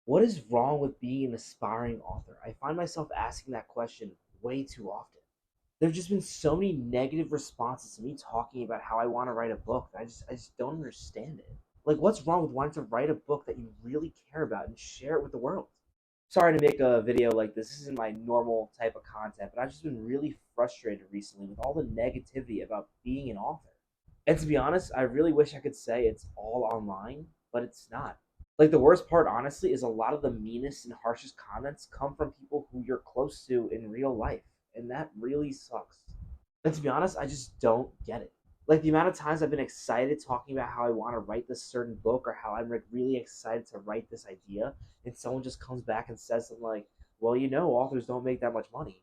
What is wrong with being an aspiring author? I find myself asking that question way too often. There've just been so many negative responses to me talking about how I want to write a book that I just don't understand it. Like, what's wrong with wanting to write a book that you really care about and share it with the world? Sorry to make a video like this. This isn't my normal type of content, but I've just been really frustrated recently with all the negativity about being an author. And to be honest, I really wish I could say it's all online, but it's not. Like, the worst part, honestly, is a lot of the meanest and harshest comments come from people who you're close to in real life, and that really sucks. And to be honest, I just don't get it. Like, the amount of times I've been excited talking about how I want to write this certain book or how I'm like really excited to write this idea, and someone just comes back and says something like, "Well, authors don't make that much money."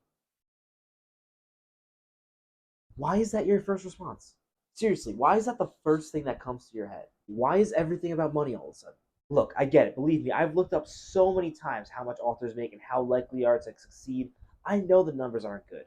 Why is that your first response? Seriously, why is that the first thing that comes to your head? Why is everything about money all of a sudden? Look, I get it. Believe me, I've looked up so many times how much authors make and how likely they are to succeed. I know the numbers aren't good.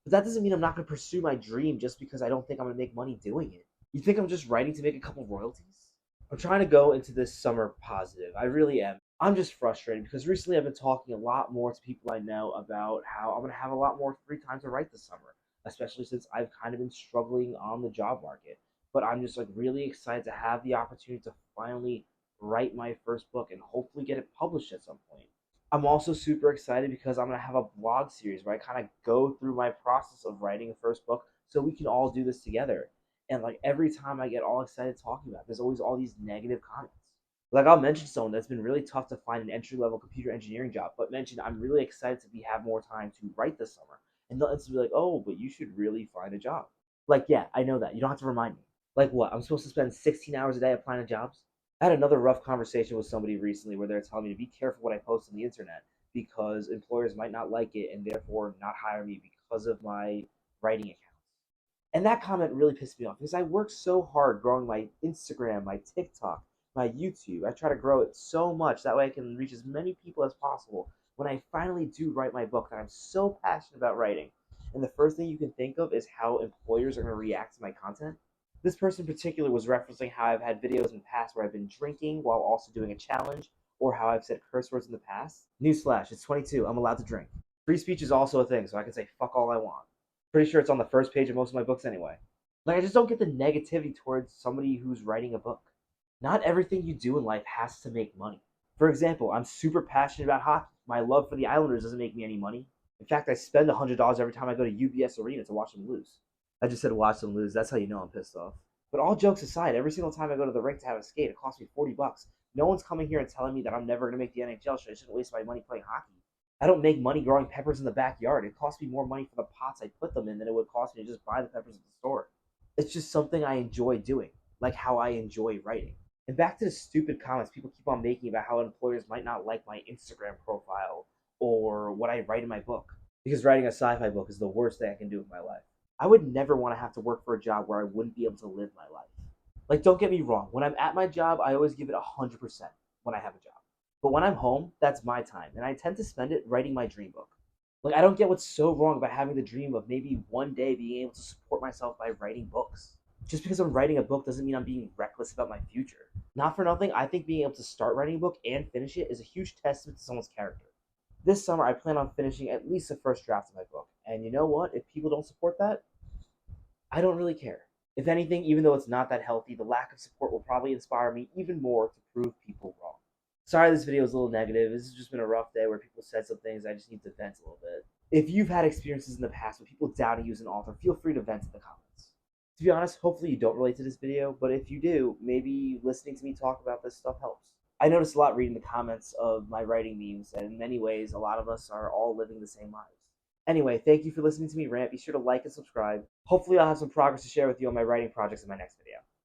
But that doesn't mean I'm not going to pursue my dream just because I don't think I'm going to make money doing it. You think I'm just writing to make a couple royalties? I'm trying to go into this summer positive. I really am. I'm just frustrated because recently I've been talking a lot more to people I know about how I'm going to have a lot more free time to write this summer, especially since I've kind of been struggling on the job market. But I'm just like really excited to have the opportunity to finally write my first book and hopefully get it published at some point. I'm also super excited because I'm going to have a blog series where I kind of go through my process of writing a first book so we can all do this together. And like every time I get all excited talking about it, there's always all these negative comments. Like, I'll mention someone that's been really tough to find an entry level computer engineering job, but mention I'm really excited to have more time to write this summer. And they'll instantly be like, "Oh, but you should really find a job." Like, yeah, I know that. You don't have to remind me. Like, what? I'm supposed to spend 16 hours a day applying to jobs? I had another rough conversation with somebody recently where they're telling me to be careful what I post on the internet because employers might not like it and therefore not hire me because of my writing accounts. And that comment really pissed me off because I work so hard growing my Instagram, my TikTok, my YouTube. I try to grow it so much that way I can reach as many people as possible when I finally do write my book that I'm so passionate about writing. And the first thing you can think of is how employers are going to react to my content. This person in particular was referencing how I've had videos in the past where I've been drinking while also doing a challenge, or how I've said curse words in the past. Newsflash, it's 22. I'm allowed to drink. Free speech is also a thing, so I can say fuck all I want. Pretty sure it's on the first page of most of my books anyway. Like, I just don't get the negativity towards somebody who's writing a book. Not everything you do in life has to make money. For example, I'm super passionate about hockey. My love for the Islanders doesn't make me any money. In fact, I spend $100 every time I go to UBS Arena to watch them lose. I just said watch them lose. That's how you know I'm pissed off. But all jokes aside, every single time I go to the rink to have a skate, it costs me $40. No one's coming here and telling me that I'm never going to make the NHL, so I shouldn't waste my money playing hockey. I don't make money growing peppers in the backyard. It costs me more money for the pots I put them in than it would cost me to just buy the peppers at the store. It's just something I enjoy doing, like how I enjoy writing. And back to the stupid comments people keep on making about how employers might not like my Instagram profile or what I write in my book. Because writing a sci fi book is the worst thing I can do with my life. I would never want to have to work for a job where I wouldn't be able to live my life. Like, don't get me wrong. When I'm at my job, I always give it 100% when I have a job. But when I'm home, that's my time, and I tend to spend it writing my dream book. Like, I don't get what's so wrong about having the dream of maybe one day being able to support myself by writing books. Just because I'm writing a book doesn't mean I'm being reckless about my future. Not for nothing, I think being able to start writing a book and finish it is a huge testament to someone's character. This summer, I plan on finishing at least the first draft of my book. And you know what? If people don't support that, I don't really care. If anything, even though it's not that healthy, the lack of support will probably inspire me even more to prove people wrong. Sorry this video is a little negative. This has just been a rough day where people said some things I just need to vent a little bit. If you've had experiences in the past with people doubting you as an author, feel free to vent in the comments. To be honest, hopefully you don't relate to this video, but if you do, maybe listening to me talk about this stuff helps. I notice a lot reading the comments of my writing memes, and in many ways, a lot of us are all living the same lives. Anyway, thank you for listening to me rant. Be sure to like and subscribe. Hopefully I'll have some progress to share with you on my writing projects in my next video.